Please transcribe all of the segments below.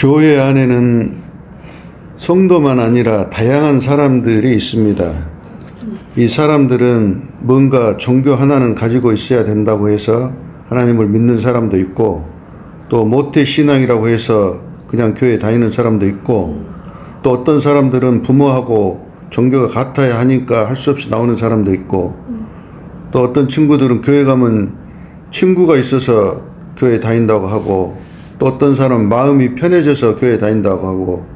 교회 안에는 성도만 아니라 다양한 사람들이 있습니다. 이 사람들은 뭔가 종교 하나는 가지고 있어야 된다고 해서 하나님을 믿는 사람도 있고, 또 모태신앙이라고 해서 그냥 교회 다니는 사람도 있고, 또 어떤 사람들은 부모하고 종교가 같아야 하니까 할 수 없이 나오는 사람도 있고, 또 어떤 친구들은 교회 가면 친구가 있어서 교회 다닌다고 하고, 또 어떤 사람은 마음이 편해져서 교회 다닌다고 하고,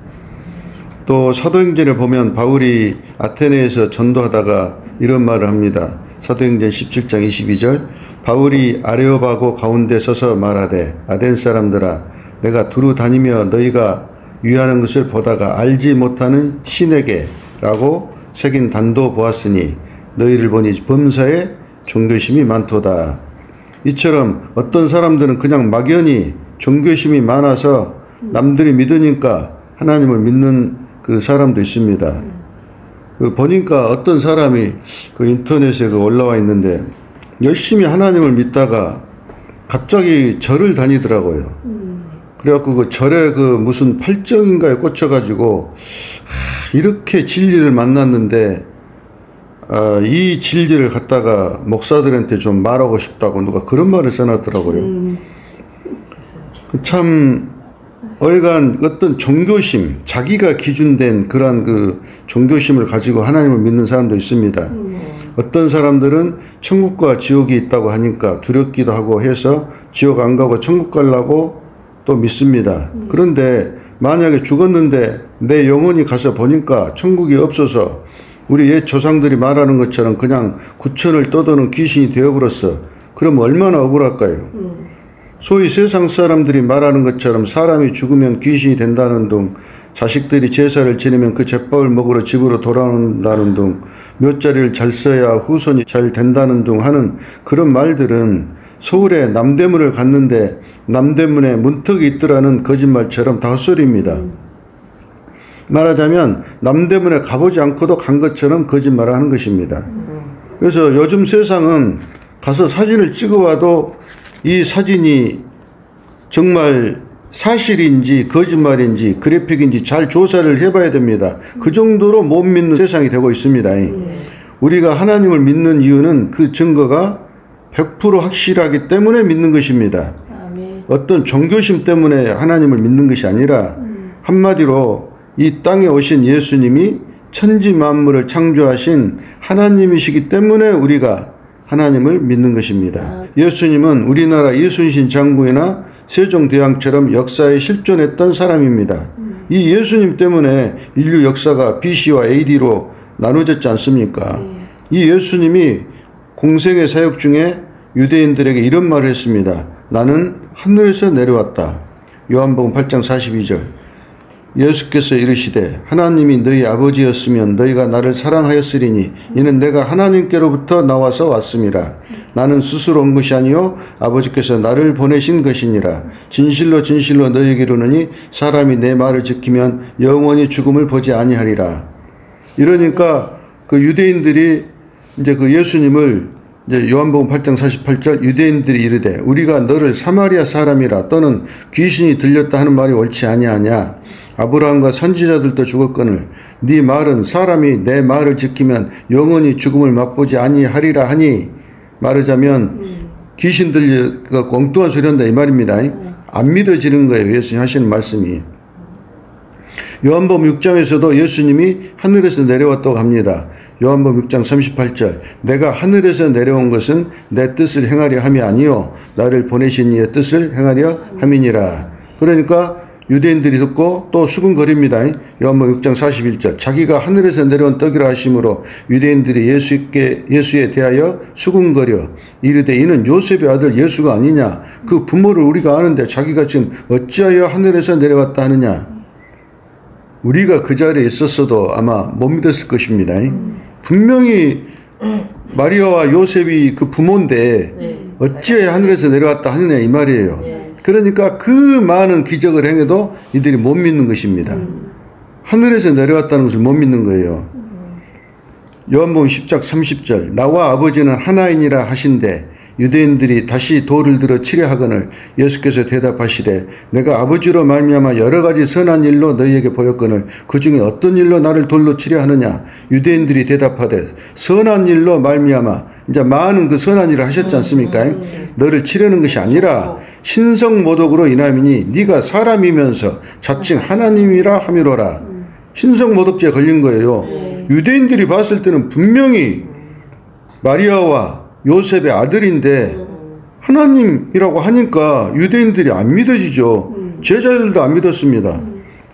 또 사도행전에 보면 바울이 아테네에서 전도하다가 이런 말을 합니다. 사도행전 17장 22절, 바울이 아레오바고 가운데 서서 말하되 아덴 사람들아, 내가 두루 다니며 너희가 유하는 것을 보다가 알지 못하는 신에게 라고 새긴 단도 보았으니 너희를 보니 범사에 종교심이 많도다. 이처럼 어떤 사람들은 그냥 막연히 종교심이 많아서 남들이 믿으니까 하나님을 믿는 그 사람도 있습니다. 보니까 어떤 사람이 그 인터넷에 올라와 있는데 열심히 하나님을 믿다가 갑자기 절을 다니더라고요. 그래갖고 그 절에 그 무슨 팔정인가에 꽂혀가지고 이렇게 진리를 만났는데 이 진리를 갖다가 목사들한테 좀 말하고 싶다고 누가 그런 말을 써놨더라고요. 참 어여간 어떤 종교심, 자기가 기준된 그러한 그 종교심을 가지고 하나님을 믿는 사람도 있습니다. 어떤 사람들은 천국과 지옥이 있다고 하니까 두렵기도 하고 해서 지옥 안 가고 천국 가려고 또 믿습니다. 그런데 만약에 죽었는데 내 영혼이 가서 보니까 천국이 없어서 우리 옛 조상들이 말하는 것처럼 그냥 구천을 떠도는 귀신이 되어버렸어. 그럼 얼마나 억울할까요? 소위 세상 사람들이 말하는 것처럼 사람이 죽으면 귀신이 된다는 둥, 자식들이 제사를 지내면 그 제밥을 먹으러 집으로 돌아온다는 둥, 몇 자리를 잘 써야 후손이 잘 된다는 둥 하는 그런 말들은 서울에 남대문을 갔는데 남대문에 문턱이 있더라는 거짓말처럼 다 헛소리입니다. 말하자면 남대문에 가보지 않고도 간 것처럼 거짓말을 하는 것입니다. 그래서 요즘 세상은 가서 사진을 찍어와도 이 사진이 정말 사실인지 거짓말인지 그래픽인지 잘 조사를 해봐야 됩니다. 그 정도로 못 믿는 세상이 되고 있습니다. 우리가 하나님을 믿는 이유는 그 증거가 100% 확실하기 때문에 믿는 것입니다. 어떤 종교심 때문에 하나님을 믿는 것이 아니라 한마디로 이 땅에 오신 예수님이 천지 만물을 창조하신 하나님이시기 때문에 우리가 하나님을 믿는 것입니다. 예수님은 우리나라 이순신 장군이나 세종대왕처럼 역사에 실존했던 사람입니다. 이 예수님 때문에 인류 역사가 BC와 AD로 나눠졌지 않습니까? 이 예수님이 공생의 사역 중에 유대인들에게 이런 말을 했습니다. 나는 하늘에서 내려왔다. 요한복음 8장 42절. 예수께서 이르시되 하나님이 너희 아버지였으면 너희가 나를 사랑하였으리니 이는 내가 하나님께로부터 나와서 왔음이라. 나는 스스로 온 것이 아니요 아버지께서 나를 보내신 것이니라. 진실로 진실로 너희에게 이르노니 사람이 내 말을 지키면 영원히 죽음을 보지 아니하리라. 이러니까 그 유대인들이 이제 그 예수님을 이제 요한복음 8장 48절 유대인들이 이르되 우리가 너를 사마리아 사람이라 또는 귀신이 들렸다 하는 말이 옳지 아니하냐. 아브라함과 선지자들도 죽었거늘 네 말은 사람이 내 말을 지키면 영원히 죽음을 맛보지 아니하리라 하니, 말하자면 귀신 들려가 엉뚱한 소리 한다 이 말입니다. 안 믿어지는 거예요. 예수님 하시는 말씀이. 요한복음 6장에서도 예수님이 하늘에서 내려왔다고 합니다. 요한복음 6장 38절 내가 하늘에서 내려온 것은 내 뜻을 행하려 함이 아니요 나를 보내신 이의 뜻을 행하려 함이니라. 그러니까 유대인들이 듣고 또 수군거립니다. 요한복음 6장 41절 자기가 하늘에서 내려온 떡이라 하심으로 유대인들이 예수에 대하여 수군거려 이르되 이는 요셉의 아들 예수가 아니냐. 그 부모를 우리가 아는데 자기가 지금 어찌하여 하늘에서 내려왔다 하느냐. 우리가 그 자리에 있었어도 아마 못 믿었을 것입니다. 분명히 마리아와 요셉이 그 부모인데 어찌하여 하늘에서 내려왔다 하느냐 이 말이에요. 그러니까 그 많은 기적을 행해도 이들이 못 믿는 것입니다. 하늘에서 내려왔다는 것을 못 믿는 거예요. 요한복음 10장 30절 나와 아버지는 하나이니라 하신대 유대인들이 다시 돌을 들어 치려 하거늘 예수께서 대답하시되 내가 아버지로 말미암아 여러 가지 선한 일로 너희에게 보였거늘 그 중에 어떤 일로 나를 돌로 치려 하느냐. 유대인들이 대답하되 선한 일로 말미암아, 이제 많은 그 선한 일을 하셨지 않습니까? 너를 치려는 것이 아니라 신성모독으로 인함이니 네가 사람이면서 자칭 하나님이라 함이로라. 신성모독죄에 걸린 거예요. 유대인들이 봤을 때는 분명히 마리아와 요셉의 아들인데 하나님이라고 하니까 유대인들이 안 믿어지죠. 제자들도 안 믿었습니다.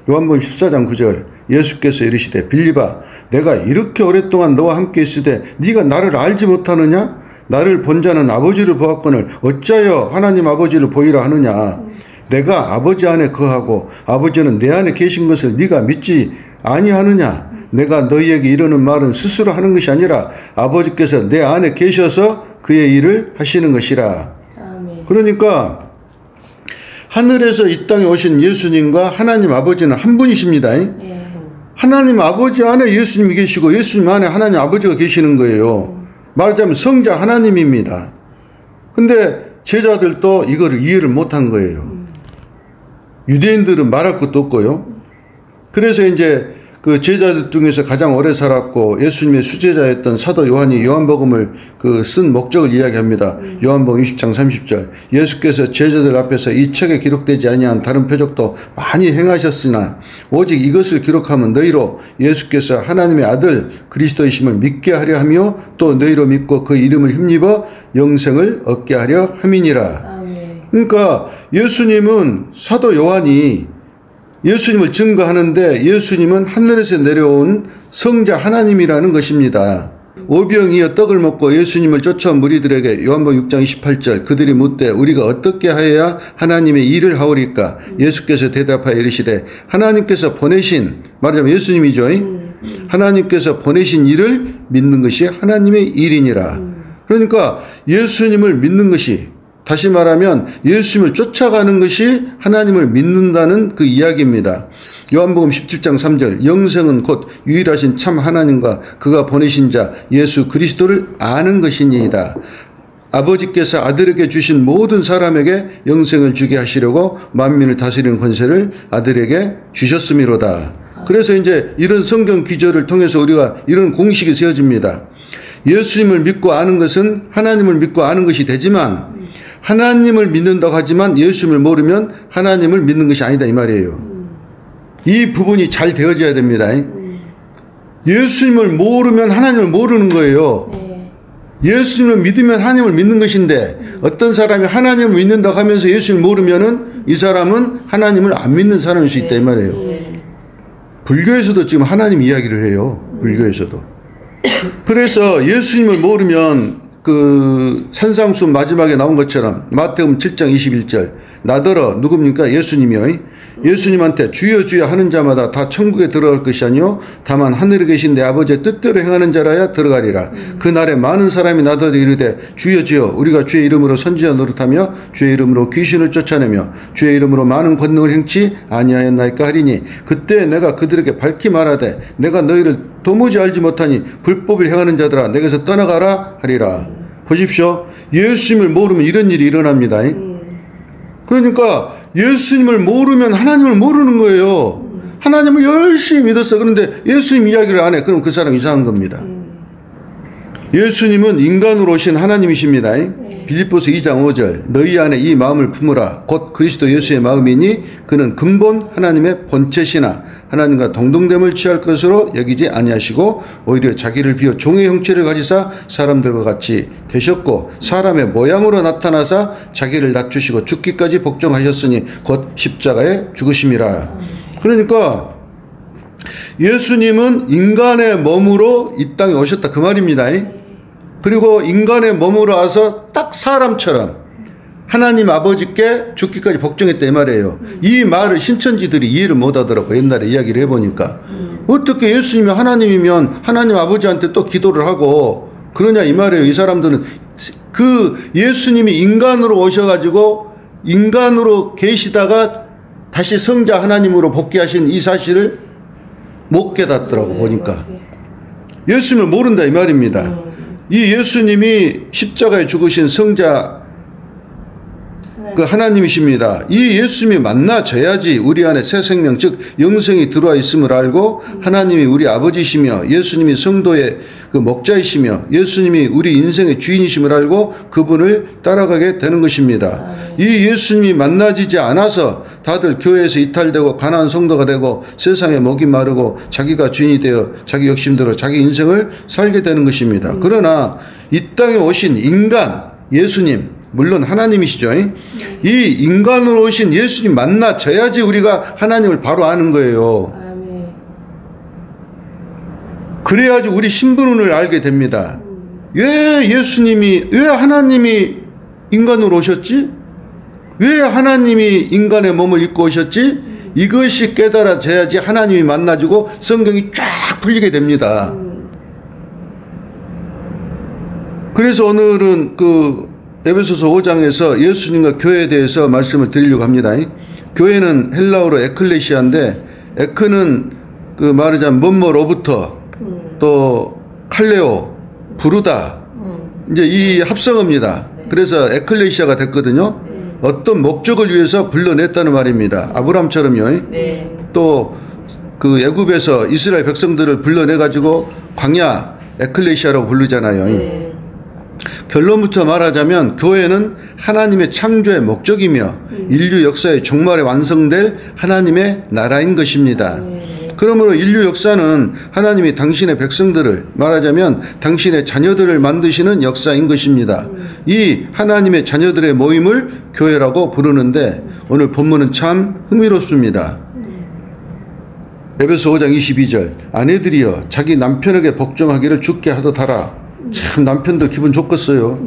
요한복음 14장 9절 예수께서 이르시되 빌립아 내가 이렇게 오랫동안 너와 함께 있으되 네가 나를 알지 못하느냐? 나를 본 자는 아버지를 보았거늘 어찌하여 하나님 아버지를 보이라 하느냐. 내가 아버지 안에 거하고 아버지는 내 안에 계신 것을 네가 믿지 아니하느냐. 내가 너희에게 이르는 말은 스스로 하는 것이 아니라 아버지께서 내 안에 계셔서 그의 일을 하시는 것이라. 아멘. 그러니까 하늘에서 이 땅에 오신 예수님과 하나님 아버지는 한 분이십니다. 네. 하나님 아버지 안에 예수님이 계시고 예수님 안에 하나님 아버지가 계시는 거예요. 말하자면 성자 하나님입니다. 근데 제자들도 이거를 이해를 못한 거예요. 유대인들은 말할 것도 없고요. 그래서 이제 그 제자들 중에서 가장 오래 살았고 예수님의 수제자였던 사도 요한이 요한복음을 쓴 목적을 이야기합니다. 요한복음 20장 30절 예수께서 제자들 앞에서 이 책에 기록되지 아니한 다른 표적도 많이 행하셨으나 오직 이것을 기록하면 너희로 예수께서 하나님의 아들 그리스도이심을 믿게 하려 하며 또 너희로 믿고 그 이름을 힘입어 영생을 얻게 하려 함이니라. 아멘. 그러니까 예수님은 사도 요한이 예수님을 증거하는데 예수님은 하늘에서 내려온 성자 하나님이라는 것입니다. 오병이어 떡을 먹고 예수님을 쫓아온 무리들에게 요한복음 6장 28절 그들이 묻되 우리가 어떻게 하여야 하나님의 일을 하오리까. 예수께서 대답하여 이르시되 하나님께서 보내신, 말하자면 예수님이죠. 하나님께서 보내신 일을 믿는 것이 하나님의 일이니라. 그러니까 예수님을 믿는 것이, 다시 말하면 예수님을 쫓아가는 것이 하나님을 믿는다는 그 이야기입니다. 요한복음 17장 3절 영생은 곧 유일하신 참 하나님과 그가 보내신 자 예수 그리스도를 아는 것이니이다. 아버지께서 아들에게 주신 모든 사람에게 영생을 주게 하시려고 만민을 다스리는 권세를 아들에게 주셨음이로다. 그래서 이제 이런 성경 기절을 통해서 우리가 이런 공식이 세워집니다. 예수님을 믿고 아는 것은 하나님을 믿고 아는 것이 되지만 하나님을 믿는다고 하지만 예수님을 모르면 하나님을 믿는 것이 아니다 이 말이에요. 이 부분이 잘 되어져야 됩니다. 예수님을 모르면 하나님을 모르는 거예요. 네. 예수님을 믿으면 하나님을 믿는 것인데 어떤 사람이 하나님을 믿는다고 하면서 예수님을 모르면은 이 사람은 하나님을 안 믿는 사람일 수 있다 이 말이에요. 불교에서도 지금 하나님 이야기를 해요. 불교에서도. 그래서 예수님을 모르면 그 산상수 마지막에 나온 것처럼 마태복음 7장 21절 나더러 누굽니까? 예수님이요. 예수님한테 주여 주여 하는 자마다 다 천국에 들어갈 것이 아니요 다만 하늘에 계신 내 아버지의 뜻대로 행하는 자라야 들어가리라. 그날에 많은 사람이 나더러 이르되 주여 주여 우리가 주의 이름으로 선지자 노릇하며 주의 이름으로 귀신을 쫓아내며 주의 이름으로 많은 권능을 행치 아니하였나이까 하리니 그때 내가 그들에게 밝히 말하되 내가 너희를 도무지 알지 못하니 불법을 행하는 자들아 내게서 떠나가라 하리라. 보십시오. 예수님을 모르면 이런 일이 일어납니다. 그러니까 예수님을 모르면 하나님을 모르는 거예요. 하나님을 열심히 믿었어. 그런데 예수님 이야기를 안 해. 그럼 그 사람 이상한 겁니다. 예수님은 인간으로 오신 하나님이십니다. 빌립보서 2장 5절 너희 안에 이 마음을 품으라 곧 그리스도 예수의 마음이니 그는 근본 하나님의 본체시나 하나님과 동등됨을 취할 것으로 여기지 아니하시고 오히려 자기를 비워 종의 형체를 가지사 사람들과 같이 되셨고 사람의 모양으로 나타나사 자기를 낮추시고 죽기까지 복종하셨으니 곧 십자가에 죽으심이라. 그러니까 예수님은 인간의 몸으로 이 땅에 오셨다 그 말입니다. 그리고 인간의 몸으로 와서 딱 사람처럼 하나님 아버지께 죽기까지 복종했다 이 말이에요. 이 말을 신천지들이 이해를 못하더라고. 옛날에 이야기를 해보니까 어떻게 예수님이 하나님이면 하나님 아버지한테 또 기도를 하고 그러냐 이 말이에요. 이 사람들은 그 예수님이 인간으로 오셔가지고 인간으로 계시다가 다시 성자 하나님으로 복귀하신 이 사실을 못 깨닫더라고 보니까. 예수님을 모른다 이 말입니다. 이 예수님이 십자가에 죽으신 성자 그 하나님이십니다. 이 예수님이 만나져야지 우리 안에 새 생명 즉 영생이 들어와 있음을 알고 하나님이 우리 아버지시며 예수님이 성도의 그 목자이시며 예수님이 우리 인생의 주인이심을 알고 그분을 따라가게 되는 것입니다. 이 예수님이 만나지지 않아서 다들 교회에서 이탈되고 가난한 성도가 되고 세상에 목이 마르고 자기가 주인이 되어 자기 욕심대로 자기 인생을 살게 되는 것입니다. 그러나 이 땅에 오신 인간 예수님 물론 하나님이시죠. 이 인간으로 오신 예수님 만나져야지 우리가 하나님을 바로 아는 거예요. 그래야지 우리 신분을 알게 됩니다. 왜 하나님이 인간으로 오셨지? 왜 하나님이 인간의 몸을 입고 오셨지? 이것이 깨달아져야지 하나님이 만나지고 성경이 쫙 풀리게 됩니다. 그래서 오늘은 에베소서 5장에서 예수님과 교회에 대해서 말씀을 드리려고 합니다. 교회는 헬라어로 에클레시아인데 에크는 말하자면 뭐뭐로부터 또 칼레오 부르다 이제 이 합성어입니다. 그래서 에클레시아가 됐거든요. 어떤 목적을 위해서 불러냈다는 말입니다. 아브람처럼요. 또 애굽에서 이스라엘 백성들을 불러내 가지고 광야 에클레시아라고 부르잖아요. 결론부터 말하자면 교회는 하나님의 창조의 목적이며 인류 역사의 종말에 완성될 하나님의 나라인 것입니다. 그러므로 인류 역사는 하나님이 당신의 백성들을 말하자면 당신의 자녀들을 만드시는 역사인 것입니다. 이 하나님의 자녀들의 모임을 교회라고 부르는데 오늘 본문은 참 흥미롭습니다. 에베소 5장 22절 아내들이여 자기 남편에게 복종하기를 주께 하도다라. 참 남편들 기분 좋겠어요.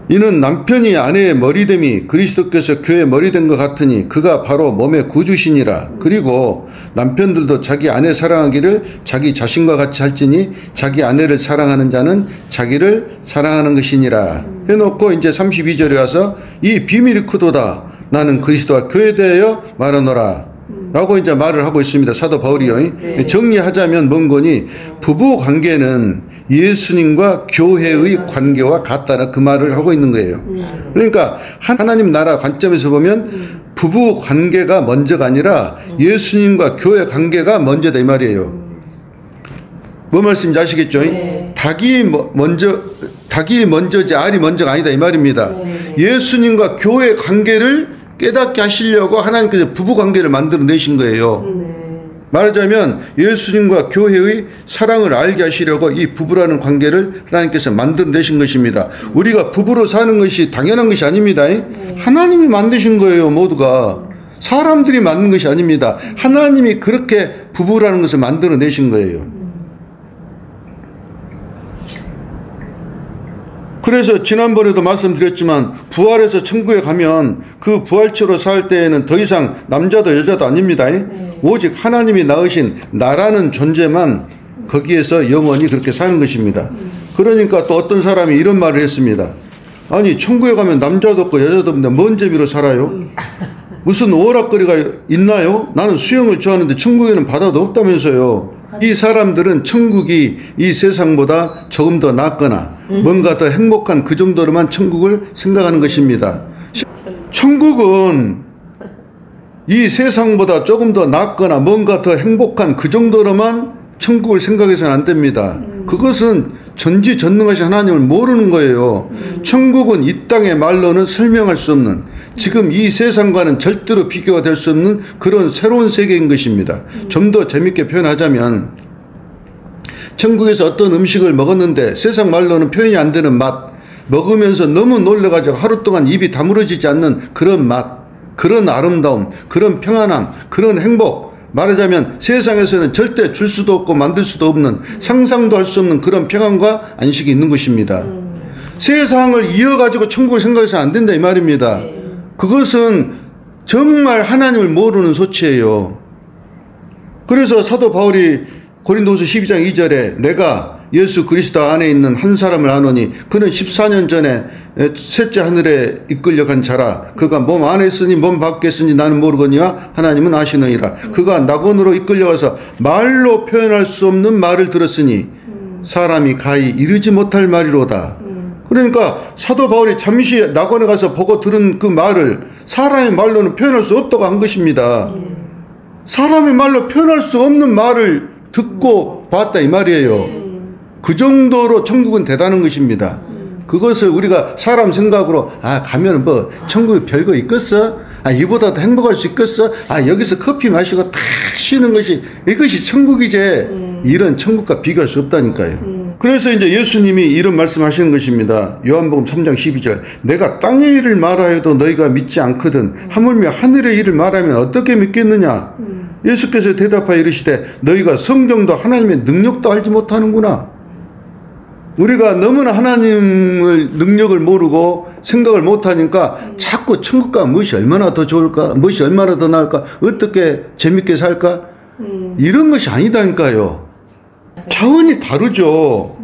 이는 남편이 아내의 머리됨이 그리스도께서 교회의 머리된 것 같으니 그가 바로 몸의 구주시니라. 그리고 남편들도 자기 아내 사랑하기를 자기 자신과 같이 할지니 자기 아내를 사랑하는 자는 자기를 사랑하는 것이니라. 해놓고 이제 32절에 와서 이 비밀이 크도다. 나는 그리스도와 교회에 대하여 말하노라. 라고 이제 말을 하고 있습니다. 사도 바울이요. 정리하자면 뭔 거니 부부 관계는 예수님과 교회의 관계와 같다는 그 말을 하고 있는 거예요. 그러니까 하나님 나라 관점에서 보면 부부 관계가 먼저가 아니라 예수님과 교회 관계가 먼저다 이 말이에요. 뭐 말씀인지 아시겠죠? 닭이 먼저지 알이 먼저가 아니다 이 말입니다. 예수님과 교회 관계를 깨닫게 하시려고 하나님께서 부부 관계를 만들어 내신 거예요. 말하자면 예수님과 교회의 사랑을 알게 하시려고 이 부부라는 관계를 하나님께서 만들어내신 것입니다. 우리가 부부로 사는 것이 당연한 것이 아닙니다. 하나님이 만드신 거예요. 모두가 사람들이 만든 것이 아닙니다. 하나님이 그렇게 부부라는 것을 만들어내신 거예요. 그래서 지난번에도 말씀드렸지만 부활해서 천국에 가면 그 부활체로 살 때에는 더 이상 남자도 여자도 아닙니다. 오직 하나님이 낳으신 나라는 존재만 거기에서 영원히 그렇게 사는 것입니다. 그러니까 또 어떤 사람이 이런 말을 했습니다. 아니 천국에 가면 남자도 없고 여자도 없는데 뭔 재미로 살아요? 무슨 오락거리가 있나요? 나는 수영을 좋아하는데 천국에는 바다도 없다면서요. 이 사람들은 천국이 이 세상보다 조금 더 낫거나 뭔가 더 행복한 그 정도로만 천국을 생각하는 것입니다. 천국은 이 세상보다 조금 더 낫거나 뭔가 더 행복한 그 정도로만 천국을 생각해서는 안 됩니다. 그것은 전지전능하신 하나님을 모르는 거예요. 천국은 이 땅의 말로는 설명할 수 없는 지금 이 세상과는 절대로 비교가 될 수 없는 그런 새로운 세계인 것입니다. 좀 더 재밌게 표현하자면 천국에서 어떤 음식을 먹었는데 세상 말로는 표현이 안 되는 맛, 먹으면서 너무 놀라가지고 하루 동안 입이 다물어지지 않는 그런 맛, 그런 아름다움, 그런 평안함, 그런 행복, 말하자면 세상에서는 절대 줄 수도 없고 만들 수도 없는 상상도 할 수 없는 그런 평안과 안식이 있는 것입니다. 세상을 이어가지고 천국을 생각해서는 안 된다 이 말입니다. 그것은 정말 하나님을 모르는 소치예요. 그래서 사도 바울이 고린도후서 12장 2절에 내가 예수 그리스도 안에 있는 한 사람을 아노니 그는 14년 전에 셋째 하늘에 이끌려 간 자라. 그가 몸 안에 있으니 몸 밖에 있으니 나는 모르거니와 하나님은 아시느니라. 그가 낙원으로 이끌려가서 말로 표현할 수 없는 말을 들었으니 사람이 가히 이르지 못할 말이로다. 그러니까 사도 바울이 잠시 낙원에 가서 보고 들은 그 말을 사람의 말로는 표현할 수 없다고 한 것입니다. 사람의 말로 표현할 수 없는 말을 듣고 봤다 이 말이에요. 그 정도로 천국은 대단한 것입니다. 그것을 우리가 사람 생각으로 가면 뭐 천국에 별거 있겠어? 이보다 더 행복할 수 있겠어? 여기서 커피 마시고 딱 쉬는 것이 이것이 천국이지. 이런 천국과 비교할 수 없다니까요. 그래서 이제 예수님이 이런 말씀하시는 것입니다. 요한복음 3장 12절 내가 땅의 일을 말하여도 너희가 믿지 않거든 하물며 하늘의 일을 말하면 어떻게 믿겠느냐. 예수께서 대답하여 이르시되 너희가 성경도 하나님의 능력도 알지 못하는구나. 우리가 너무나 하나님의 능력을 모르고 생각을 못하니까 자꾸 천국과 무엇이 얼마나 더 좋을까, 무엇이 얼마나 더 나을까, 어떻게 재밌게 살까, 이런 것이 아니다니까요. 차원이 다르죠.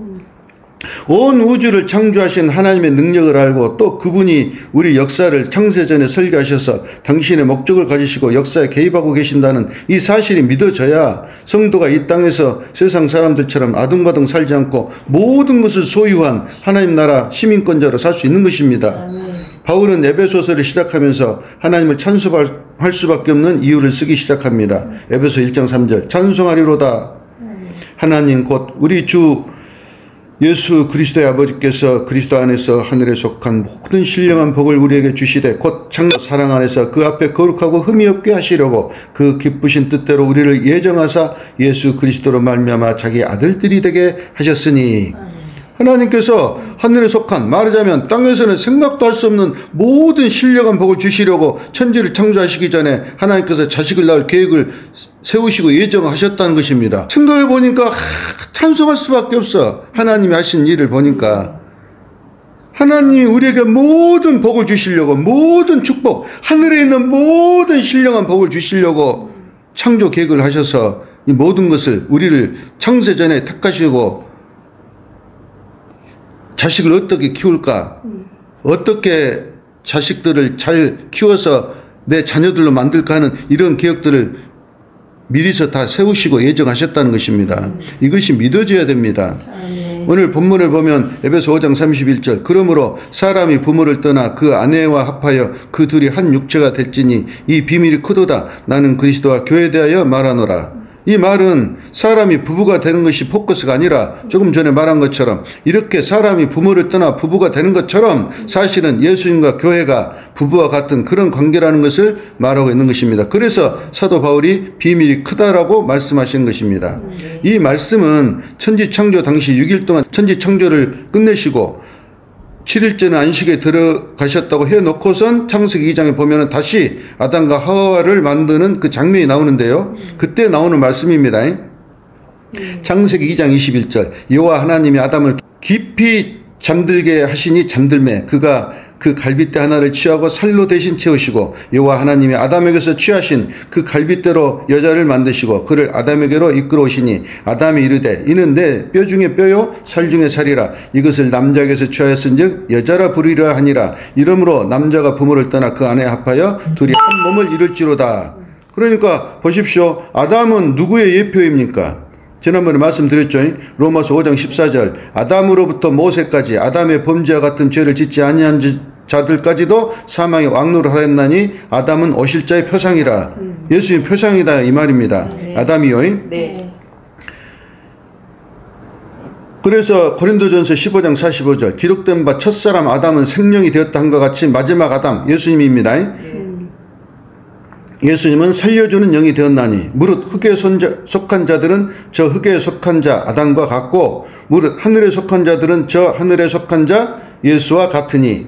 온 우주를 창조하신 하나님의 능력을 알고 또 그분이 우리 역사를 창세전에 설계하셔서 당신의 목적을 가지시고 역사에 개입하고 계신다는 이 사실이 믿어져야 성도가 이 땅에서 세상 사람들처럼 아둥바둥 살지 않고 모든 것을 소유한 하나님 나라 시민권자로 살 수 있는 것입니다. 바울은 에베소서를 시작하면서 하나님을 찬송할 수밖에 없는 이유를 쓰기 시작합니다. 에베소 1장 3절 찬송하리로다. 하나님 곧 우리 주 예수 그리스도의 아버지께서 그리스도 안에서 하늘에 속한 모든 신령한 복을 우리에게 주시되 곧 창조 사랑 안에서 그 앞에 거룩하고 흠이 없게 하시려고 그 기쁘신 뜻대로 우리를 예정하사 예수 그리스도로 말미암아 자기 아들들이 되게 하셨으니 하나님께서 하늘에 속한 말하자면 땅에서는 생각도 할 수 없는 모든 신령한 복을 주시려고 천지를 창조하시기 전에 하나님께서 자식을 낳을 계획을 세우시고 예정하셨다는 것입니다. 생각해 보니까 찬송할 수밖에 없어. 하나님이 하신 일을 보니까 하나님이 우리에게 모든 복을 주시려고 모든 축복 하늘에 있는 모든 신령한 복을 주시려고 창조 계획을 하셔서 이 모든 것을 우리를 창세 전에 택하시고 자식을 어떻게 키울까? 어떻게 자식들을 잘 키워서 내 자녀들로 만들까 하는 이런 계획들을 미리서 다 세우시고 예정하셨다는 것입니다. 이것이 믿어져야 됩니다. 오늘 본문을 보면 에베소 5장 31절 그러므로 사람이 부모를 떠나 그 아내와 합하여 그 둘이 한 육체가 될지니 이 비밀이 크도다. 나는 그리스도와 교회에 대하여 말하노라. 이 말은 사람이 부부가 되는 것이 포커스가 아니라 조금 전에 말한 것처럼 이렇게 사람이 부모를 떠나 부부가 되는 것처럼 사실은 예수님과 교회가 부부와 같은 그런 관계라는 것을 말하고 있는 것입니다. 그래서 사도 바울이 비밀이 크다라고 말씀하시는 것입니다. 이 말씀은 천지창조 당시 6일 동안 천지창조를 끝내시고 7일째는 안식에 들어가셨다고 해놓고선 창세기 2장에 보면은 다시 아담과 하와를 만드는 그 장면이 나오는데요. 그때 나오는 말씀입니다. 창세기 2장 21절 여호와 하나님이 아담을 깊이 잠들게 하시니 잠들매 그가 그 갈빗대 하나를 취하고 살로 대신 채우시고 여호와 하나님이 아담에게서 취하신 그 갈빗대로 여자를 만드시고 그를 아담에게로 이끌어오시니 아담이 이르되 이는 내 뼈 중에 뼈요 살 중에 살이라 이것을 남자에게서 취하였은즉 여자라 부르리라 하니라. 이러므로 남자가 부모를 떠나 그 아내에 합하여 둘이 한 몸을 이룰지로다. 그러니까 보십시오. 아담은 누구의 예표입니까? 지난번에 말씀드렸죠. 로마서 5장 14절 아담으로부터 모세까지 아담의 범죄와 같은 죄를 짓지 아니한 자들까지도 사망의 왕노를 하였나니 아담은 오실 자의 표상이라. 예수님 표상이다 이 말입니다. 네. 아담이요. 네. 그래서 고린도전서 15장 45절 기록된 바 첫사람 아담은 생명이 되었다 한것 같이 마지막 아담 예수님입니다. 예수님은 살려주는 영이 되었나니 무릇 흙에 속한 자들은 저 흙에 속한 자 아담과 같고 무릇 하늘에 속한 자들은 저 하늘에 속한 자 예수와 같으니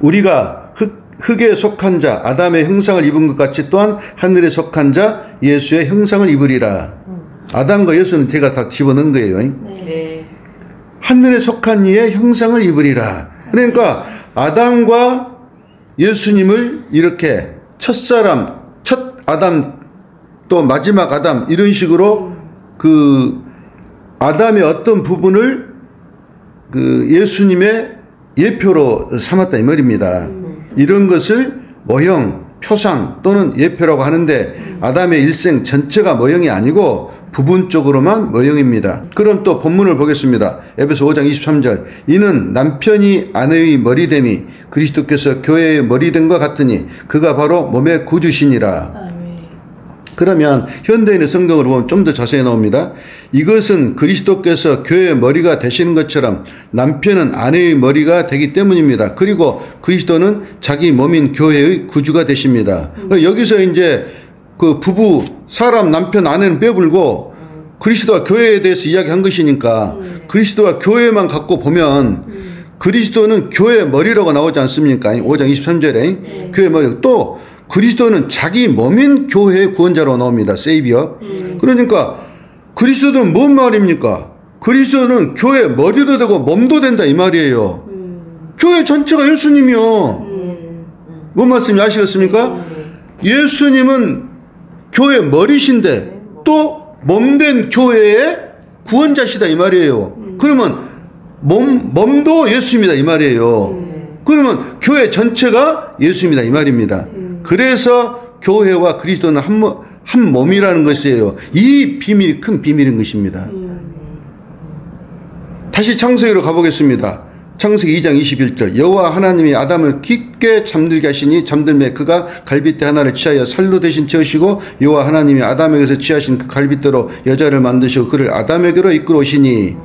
우리가 흙에 속한 자 아담의 형상을 입은 것 같이 또한 하늘에 속한 자 예수의 형상을 입으리라. 아담과 예수는 제가 다 집어넣은 거예요. 네. 하늘에 속한 이의 형상을 입으리라. 그러니까 아담과 예수님을 이렇게 첫사람, 첫 아담, 또 마지막 아담 이런 식으로 그 아담의 어떤 부분을 그 예수님의 예표로 삼았다 이 말입니다. 이런 것을 모형, 표상 또는 예표라고 하는데 아담의 일생 전체가 모형이 아니고 부분적으로만 모형입니다. 그럼 또 본문을 보겠습니다. 에베소 5장 23절. 이는 남편이 아내의 머리됨이 그리스도께서 교회의 머리됨과 같으니 그가 바로 몸의 구주시니라. 그러면 현대인의 성경을 보면 좀 더 자세히 나옵니다. 이것은 그리스도께서 교회의 머리가 되시는 것처럼 남편은 아내의 머리가 되기 때문입니다. 그리고 그리스도는 자기 몸인 교회의 구주가 되십니다. 여기서 이제 그 부부, 사람, 남편, 아내는 빼불고 그리스도와 교회에 대해서 이야기한 것이니까 그리스도와 교회만 갖고 보면 그리스도는 교회의 머리라고 나오지 않습니까? 5장 23절에 교회의 머리. 또 그리스도는 자기 몸인 교회의 구원자로 나옵니다. 세이비어. 그러니까 그리스도는 뭔 말입니까? 그리스도는 교회의 머리도 되고 몸도 된다 이 말이에요. 교회 전체가 예수님이요. 뭔 말씀인지 아시겠습니까? 예수님은 교회 머리신데 또 몸된 교회의 구원자시다 이 말이에요. 그러면 몸도 예수입니다 이 말이에요. 그러면 교회 전체가 예수입니다 이 말입니다. 그래서 교회와 그리스도는 한 몸이라는 것이에요. 이 비밀이 큰 비밀인 것입니다. 다시 창세기로 가보겠습니다. 창세기 2장 21절. 여호와 하나님이 아담을 깊게 잠들게 하시니 잠들매 그가 갈빗대 하나를 취하여 살로 대신 채우시고 여호와 하나님이 아담에게서 취하신 그 갈빗대로 여자를 만드시고 그를 아담에게로 이끌어 오시니.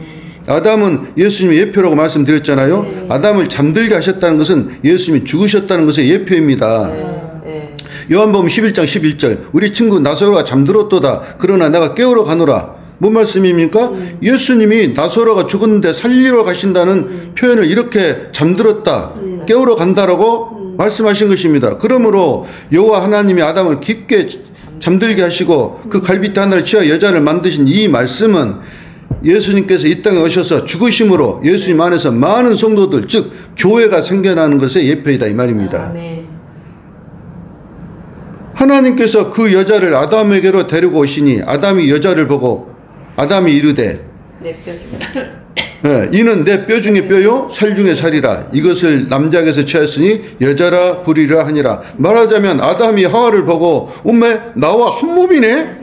아담은 예수님의 예표라고 말씀드렸잖아요. 아담을 잠들게 하셨다는 것은 예수님이 죽으셨다는 것의 예표입니다. 요한복음 11장 11절. 우리 친구 나사로가 잠들었도다. 그러나 내가 깨우러 가노라. 뭔 말씀입니까? 예수님이 나사로가 죽었는데 살리러 가신다는 표현을 이렇게 잠들었다, 깨우러 간다라고 말씀하신 것입니다. 그러므로 여호와 하나님이 아담을 깊게 잠들게 하시고 그 갈빗대 하나를 취하여 여자를 만드신 이 말씀은 예수님께서 이 땅에 오셔서 죽으심으로 예수님 안에서 많은 성도들, 즉 교회가 생겨나는 것의 예표이다 이 말입니다. 아멘. 하나님께서 그 여자를 아담에게로 데리고 오시니 아담이 여자를 보고 아담이 이르되 내 뼈 이는 내 뼈 중에 뼈요 살 중에 살이라. 이것을 남자에게서 취하였으니 여자라 부리라 하니라. 말하자면 아담이 하와를 보고 엄매 나와 한 몸이네,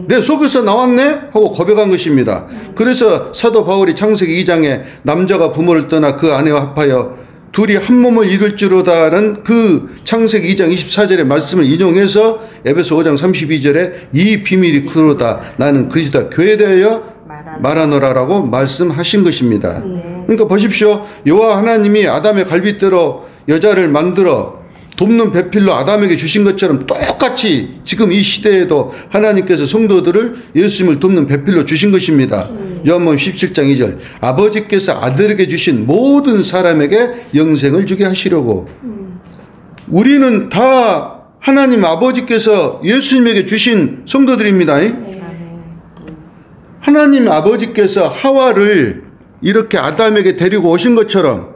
내 속에서 나왔네 하고 고백한 것입니다. 그래서 사도 바울이 창세기 2장에 남자가 부모를 떠나 그 아내와 합하여 둘이 한 몸을 이룰지로다는 그 창세기 2장 24절의 말씀을 인용해서 에베소 5장 32절에 이 비밀이 크로다 나는 그리스도와 교회에 대하여 말하노라라고 말씀하신 것입니다. 그러니까 보십시오. 여호와 하나님이 아담의 갈빗대로 여자를 만들어 돕는 배필로 아담에게 주신 것처럼 똑같이 지금 이 시대에도 하나님께서 성도들을 예수님을 돕는 배필로 주신 것입니다. 요한복음 17장 2절. 아버지께서 아들에게 주신 모든 사람에게 영생을 주게 하시려고. 우리는 다 하나님 아버지께서 예수님에게 주신 성도들입니다. 하나님 아버지께서 하와를 이렇게 아담에게 데리고 오신 것처럼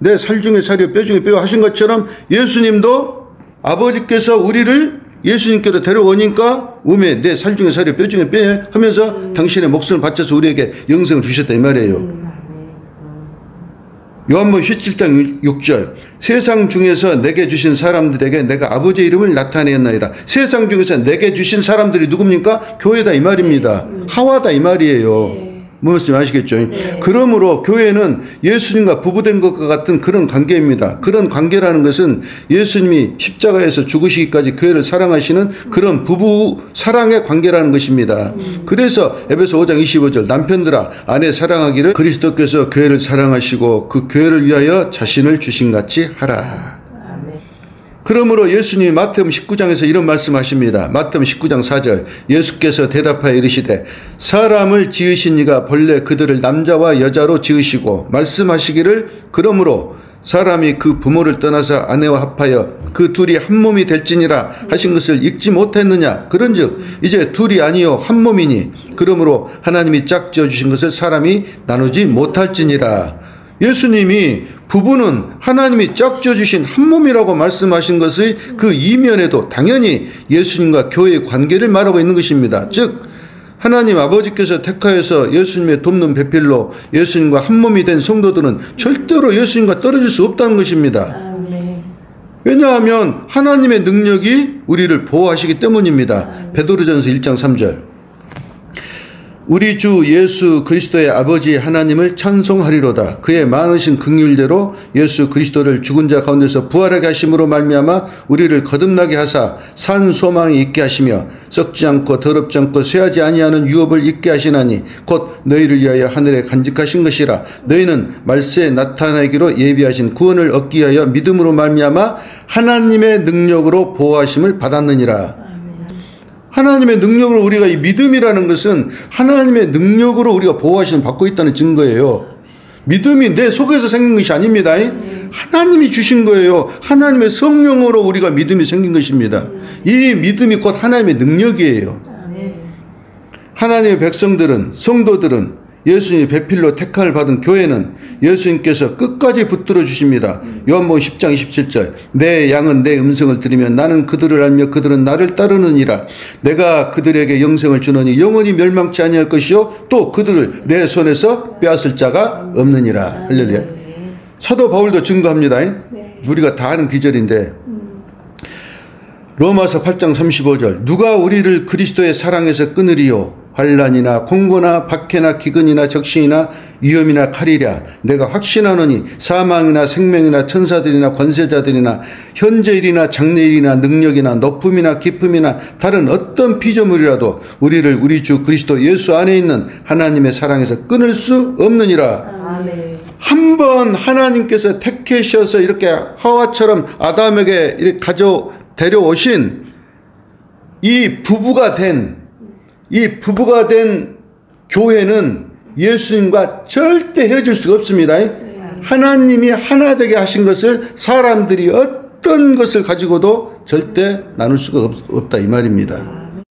내 살 중에 살이요 뼈 중에 뼈 하신 것처럼 예수님도 아버지께서 우리를 예수님께로 데려오니까 우매 내 살 중에 살이요 뼈 중에 뼈 하면서 당신의 목숨을 바쳐서 우리에게 영생을 주셨다 이 말이에요. 요한복음 17장 6절. 세상 중에서 내게 주신 사람들에게 내가 아버지의 이름을 나타내었나이다. 세상 중에서 내게 주신 사람들이 누굽니까? 교회다 이 말입니다. 하와다 이 말이에요. 무슨 말인지 아시겠죠? 네. 그러므로 교회는 예수님과 부부된 것과 같은 그런 관계입니다. 그런 관계라는 것은 예수님이 십자가에서 죽으시기까지 교회를 사랑하시는 그런 부부 사랑의 관계라는 것입니다. 그래서 에베소 5장 25절 남편들아 아내 사랑하기를 그리스도께서 교회를 사랑하시고 그 교회를 위하여 자신을 주신같이 하라. 그러므로 예수님이 마태복음 19장에서 이런 말씀하십니다. 마태복음 19장 4절. 예수께서 대답하여 이르시되 사람을 지으신 이가 본래 그들을 남자와 여자로 지으시고 말씀하시기를 그러므로 사람이 그 부모를 떠나서 아내와 합하여 그 둘이 한 몸이 될지니라 하신 것을 읽지 못했느냐. 그런즉 이제 둘이 아니요 한 몸이니 그러므로 하나님이 짝지어 주신 것을 사람이 나누지 못할지니라. 예수님이 부부는 하나님이 짝지어 주신 한 몸이라고 말씀하신 것의 그 이면에도 당연히 예수님과 교회의 관계를 말하고 있는 것입니다. 즉 하나님 아버지께서 택하여서 예수님의 돕는 배필로 예수님과 한 몸이 된 성도들은 절대로 예수님과 떨어질 수 없다는 것입니다. 왜냐하면 하나님의 능력이 우리를 보호하시기 때문입니다. 베드로전서 1장 3절. 우리 주 예수 그리스도의 아버지 하나님을 찬송하리로다. 그의 많으신 긍휼대로 예수 그리스도를 죽은 자 가운데서 부활하게 하심으로 말미암아 우리를 거듭나게 하사 산 소망이 있게 하시며 썩지 않고 더럽지 않고 쇠하지 아니하는 유업을 있게 하시나니 곧 너희를 위하여 하늘에 간직하신 것이라. 너희는 말세에 나타나기로 예비하신 구원을 얻기 위하여 믿음으로 말미암아 하나님의 능력으로 보호하심을 받았느니라. 하나님의 능력으로 우리가 이 믿음이라는 것은 하나님의 능력으로 우리가 보호하심을 받고 있다는 증거예요. 믿음이 내 속에서 생긴 것이 아닙니다. 하나님이 주신 거예요. 하나님의 성령으로 우리가 믿음이 생긴 것입니다. 이 믿음이 곧 하나님의 능력이에요. 하나님의 백성들은, 성도들은, 예수님이 배필로 택함을 받은 교회는 예수님께서 끝까지 붙들어 주십니다. 요한복음 10장 27절 내 양은 내 음성을 들으면 나는 그들을 알며 그들은 나를 따르느니라. 내가 그들에게 영생을 주노니 영원히 멸망치 아니할 것이요 또 그들을 내 손에서 빼앗을 자가 없느니라. 할렐루야. 사도 바울도 증거합니다. 우리가 다 아는 기절인데 로마서 8장 35절 누가 우리를 그리스도의 사랑에서 끊으리요. 환난이나 공고나 박해나 기근이나 적신이나 위험이나 칼이랴. 내가 확신하노니 사망이나 생명이나 천사들이나 권세자들이나 현재일이나 장래일이나 능력이나 높음이나 깊음이나 다른 어떤 피조물이라도 우리를 우리 주 그리스도 예수 안에 있는 하나님의 사랑에서 끊을 수 없느니라. 한번 하나님께서 택하셔서 이렇게 하와처럼 아담에게 이렇게 데려오신 이 부부가 된 교회는 예수님과 절대 헤어질 수가 없습니다. 하나님이 하나 되게 하신 것을 사람들이 어떤 것을 가지고도 절대 나눌 수가 없다 이 말입니다.